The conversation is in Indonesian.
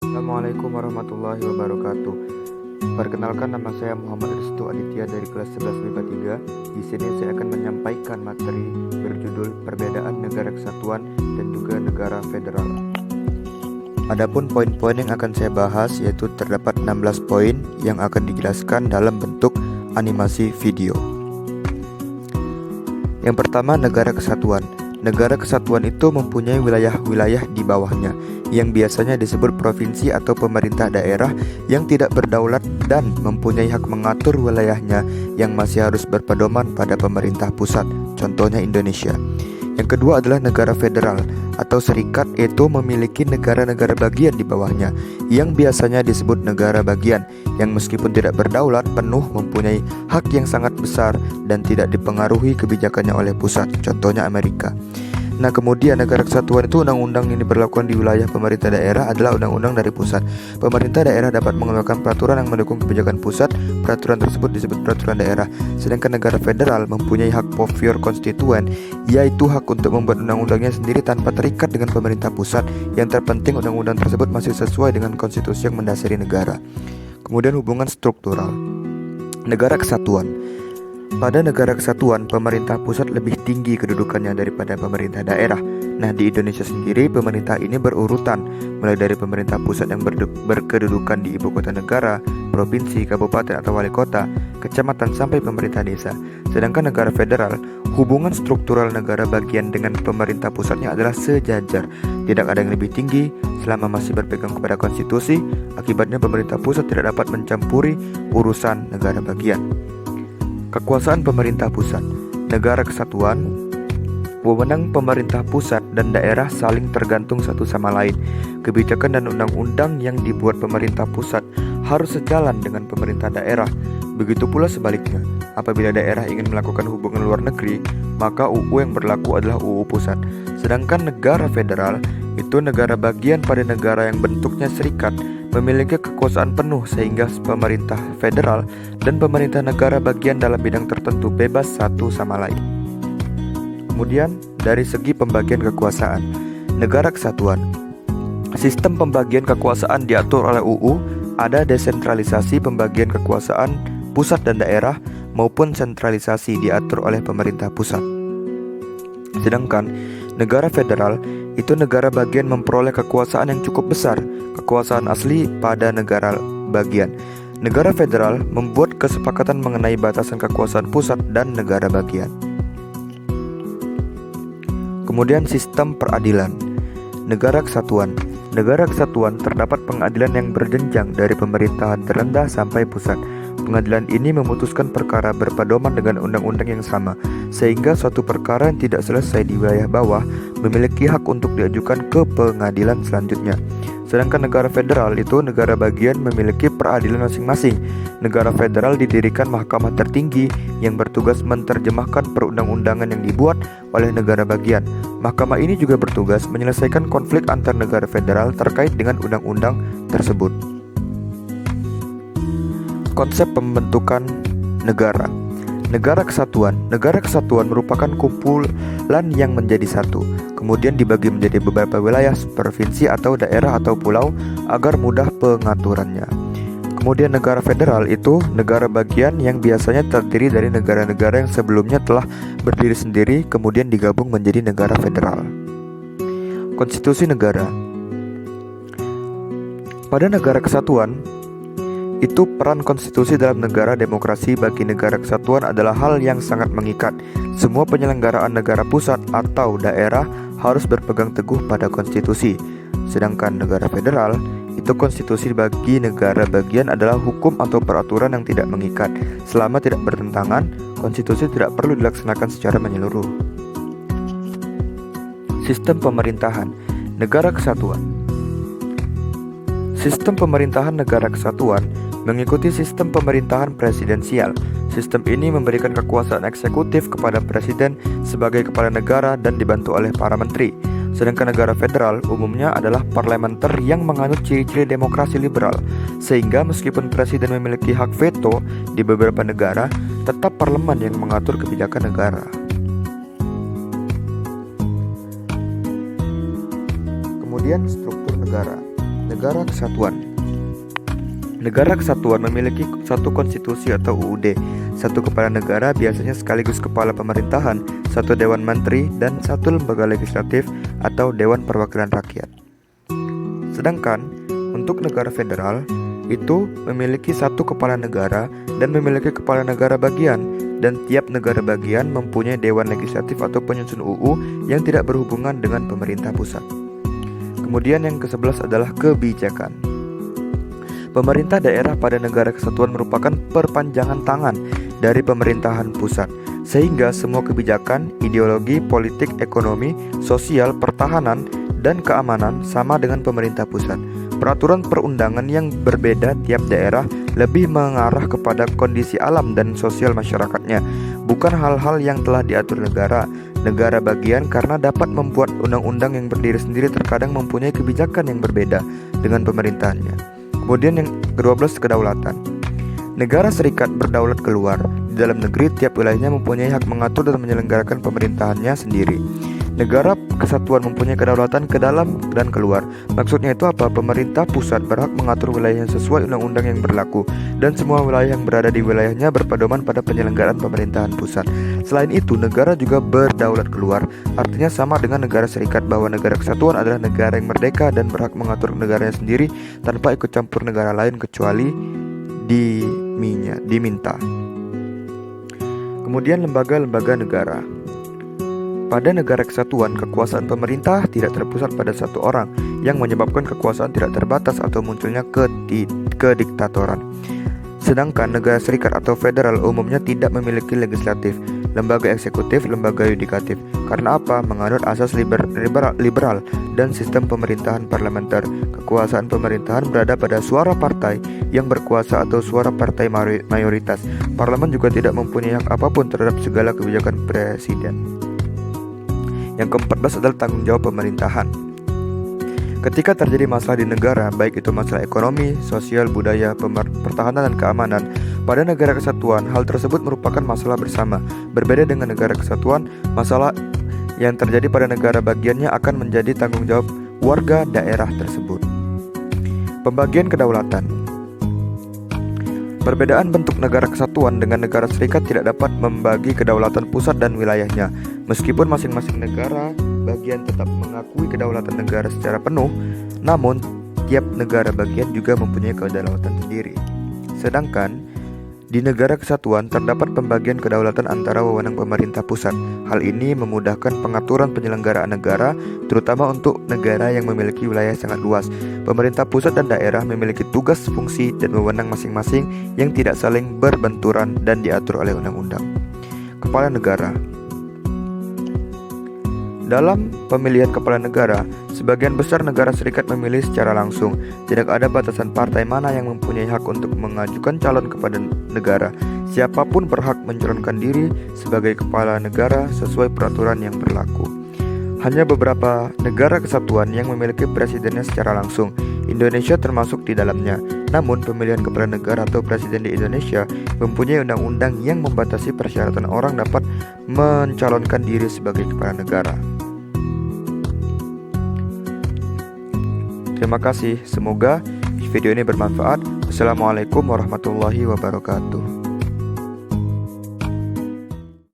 Assalamualaikum warahmatullahi wabarakatuh. Perkenalkan, nama saya Muhammad Riztu Aditya dari kelas 11 MIPA 3. Di sini saya akan menyampaikan materi berjudul Perbedaan Negara Kesatuan dan juga Negara Federal. Adapun poin-poin yang akan saya bahas yaitu terdapat 16 poin yang akan dijelaskan dalam bentuk animasi video. Yang pertama, negara kesatuan. Negara kesatuan itu mempunyai wilayah-wilayah di bawahnya yang biasanya disebut provinsi atau pemerintah daerah yang tidak berdaulat dan mempunyai hak mengatur wilayahnya yang masih harus berpedoman pada pemerintah pusat, contohnya Indonesia. Yang kedua adalah negara federal atau serikat, yaitu memiliki negara-negara bagian di bawahnya yang biasanya disebut negara bagian yang meskipun tidak berdaulat penuh mempunyai hak yang sangat besar dan tidak dipengaruhi kebijakannya oleh pusat, contohnya Amerika. Nah, kemudian negara kesatuan itu undang-undang yang diberlakukan di wilayah pemerintah daerah adalah undang-undang dari pusat. Pemerintah daerah dapat mengeluarkan peraturan yang mendukung kebijakan pusat. Peraturan tersebut disebut peraturan daerah. Sedangkan negara federal mempunyai hak of your constituent, yaitu hak untuk membuat undang-undangnya sendiri tanpa terikat dengan pemerintah pusat. Yang terpenting, undang-undang tersebut masih sesuai dengan konstitusi yang mendasari negara. Kemudian hubungan struktural. Negara kesatuan. Pada negara kesatuan, pemerintah pusat lebih tinggi kedudukannya daripada pemerintah daerah. Nah, di Indonesia sendiri, pemerintah ini berurutan, mulai dari pemerintah pusat yang berkedudukan di ibu kota negara, provinsi, kabupaten atau wali kota, kecamatan, sampai pemerintah desa. Sedangkan negara federal, hubungan struktural negara bagian dengan pemerintah pusatnya adalah sejajar. Tidak ada yang lebih tinggi selama masih berpegang kepada konstitusi. Akibatnya pemerintah pusat tidak dapat mencampuri urusan negara bagian. Kekuasaan pemerintah pusat. Negara kesatuan, wewenang pemerintah pusat dan daerah saling tergantung satu sama lain. Kebijakan dan undang-undang yang dibuat pemerintah pusat harus sejalan dengan pemerintah daerah. Begitu pula sebaliknya, apabila daerah ingin melakukan hubungan luar negeri, maka UU yang berlaku adalah UU pusat. Sedangkan negara federal itu negara bagian pada negara yang bentuknya serikat, memiliki kekuasaan penuh sehingga pemerintah federal dan pemerintah negara bagian dalam bidang tertentu bebas satu sama lain. Kemudian dari segi pembagian kekuasaan, negara kesatuan. Sistem pembagian kekuasaan diatur oleh UU, ada desentralisasi pembagian kekuasaan pusat dan daerah maupun sentralisasi diatur oleh pemerintah pusat. Sedangkan negara federal itu negara bagian memperoleh kekuasaan yang cukup besar, kekuasaan asli pada negara bagian. Negara federal membuat kesepakatan mengenai batasan kekuasaan pusat dan negara bagian. Kemudian sistem peradilan. Negara kesatuan. Negara kesatuan terdapat pengadilan yang berjenjang dari pemerintahan terendah sampai pusat. Pengadilan ini memutuskan perkara berpedoman dengan undang-undang yang sama, sehingga suatu perkara yang tidak selesai di wilayah bawah memiliki hak untuk diajukan ke pengadilan selanjutnya. Sedangkan negara federal itu negara bagian memiliki peradilan masing-masing. Negara federal didirikan mahkamah tertinggi yang bertugas menerjemahkan perundang-undangan yang dibuat oleh negara bagian. Mahkamah ini juga bertugas menyelesaikan konflik antar negara federal terkait dengan undang-undang tersebut. Konsep pembentukan negara. Negara kesatuan. Negara kesatuan merupakan kumpulan yang menjadi satu, kemudian dibagi menjadi beberapa wilayah, provinsi atau daerah atau pulau agar mudah pengaturannya. Kemudian negara federal itu negara bagian yang biasanya terdiri dari negara-negara yang sebelumnya telah berdiri sendiri kemudian digabung menjadi negara federal. Konstitusi negara. Pada negara kesatuan, itu peran konstitusi dalam negara demokrasi bagi negara kesatuan adalah hal yang sangat mengikat. Semua penyelenggaraan negara pusat atau daerah harus berpegang teguh pada konstitusi. Sedangkan negara federal, itu konstitusi bagi negara bagian adalah hukum atau peraturan yang tidak mengikat. Selama tidak bertentangan, konstitusi tidak perlu dilaksanakan secara menyeluruh. Sistem pemerintahan negara kesatuan. Sistem pemerintahan negara kesatuan mengikuti sistem pemerintahan presidensial. Sistem ini memberikan kekuasaan eksekutif kepada presiden sebagai kepala negara dan dibantu oleh para menteri. Sedangkan negara federal umumnya adalah parlementer yang menganut ciri-ciri demokrasi liberal, sehingga meskipun presiden memiliki hak veto di beberapa negara, tetap parlemen yang mengatur kebijakan negara. Kemudian struktur negara. Negara Kesatuan. Negara kesatuan memiliki satu konstitusi atau UUD, satu kepala negara biasanya sekaligus kepala pemerintahan, satu dewan menteri, dan satu lembaga legislatif atau dewan perwakilan rakyat. Sedangkan untuk negara federal itu memiliki satu kepala negara dan memiliki kepala negara bagian, dan tiap negara bagian mempunyai dewan legislatif atau penyusun UU yang tidak berhubungan dengan pemerintah pusat. Kemudian yang ke-11 adalah kebijakan. Pemerintah daerah pada negara kesatuan merupakan perpanjangan tangan dari pemerintahan pusat, sehingga semua kebijakan, ideologi, politik, ekonomi, sosial, pertahanan, dan keamanan sama dengan pemerintah pusat. Peraturan perundangan yang berbeda tiap daerah lebih mengarah kepada kondisi alam dan sosial masyarakatnya, bukan hal-hal yang telah diatur negara. Negara bagian karena dapat membuat undang-undang yang berdiri sendiri terkadang mempunyai kebijakan yang berbeda dengan pemerintahannya. Kemudian yang ke-12, kedaulatan. Negara serikat berdaulat keluar. Di dalam negeri, tiap wilayahnya mempunyai hak mengatur dan menyelenggarakan pemerintahannya sendiri. Negara kesatuan mempunyai kedaulatan ke dalam dan keluar. Maksudnya itu apa? Pemerintah pusat berhak mengatur wilayah yang sesuai undang-undang yang berlaku, dan semua wilayah yang berada di wilayahnya berpedoman pada penyelenggaraan pemerintahan pusat. Selain itu, negara juga berdaulat keluar. Artinya sama dengan negara serikat, bahwa negara kesatuan adalah negara yang merdeka dan berhak mengatur negaranya sendiri tanpa ikut campur negara lain kecuali diminta. Kemudian lembaga-lembaga negara. Pada negara kesatuan, kekuasaan pemerintah tidak terpusat pada satu orang, yang menyebabkan kekuasaan tidak terbatas atau munculnya kediktatoran. Sedangkan negara serikat atau federal umumnya tidak memiliki legislatif, lembaga eksekutif, lembaga yudikatif. Karena apa? Menganut asas liberal dan sistem pemerintahan parlementer. Kekuasaan pemerintahan berada pada suara partai yang berkuasa atau suara partai mayoritas. Parlemen juga tidak mempunyai hak apapun terhadap segala kebijakan presiden. Yang ke-14 adalah tanggung jawab pemerintahan. Ketika terjadi masalah di negara, baik itu masalah ekonomi, sosial, budaya, pertahanan, dan keamanan, pada negara kesatuan, hal tersebut merupakan masalah bersama. Berbeda dengan negara kesatuan, masalah yang terjadi pada negara bagiannya akan menjadi tanggung jawab warga daerah tersebut. Pembagian kedaulatan. Perbedaan bentuk negara kesatuan dengan negara serikat tidak dapat membagi kedaulatan pusat dan wilayahnya. Meskipun masing-masing negara bagian tetap mengakui kedaulatan negara secara penuh, namun tiap negara bagian juga mempunyai kedaulatan sendiri. Sedangkan di negara kesatuan terdapat pembagian kedaulatan antara wewenang pemerintah pusat. Hal ini memudahkan pengaturan penyelenggaraan negara, terutama untuk negara yang memiliki wilayah sangat luas. Pemerintah pusat dan daerah memiliki tugas, fungsi, dan wewenang masing-masing yang tidak saling berbenturan dan diatur oleh undang-undang. Kepala negara. Dalam pemilihan kepala negara, sebagian besar negara serikat memilih secara langsung. Tidak ada batasan partai mana yang mempunyai hak untuk mengajukan calon kepada negara. Siapapun berhak mencalonkan diri sebagai kepala negara sesuai peraturan yang berlaku. Hanya beberapa negara kesatuan yang memiliki presidennya secara langsung. Indonesia termasuk di dalamnya. Namun, pemilihan kepala negara atau presiden di Indonesia mempunyai undang-undang yang membatasi persyaratan orang dapat mencalonkan diri sebagai kepala negara. Terima kasih, semoga video ini bermanfaat. Wassalamualaikum warahmatullahi wabarakatuh.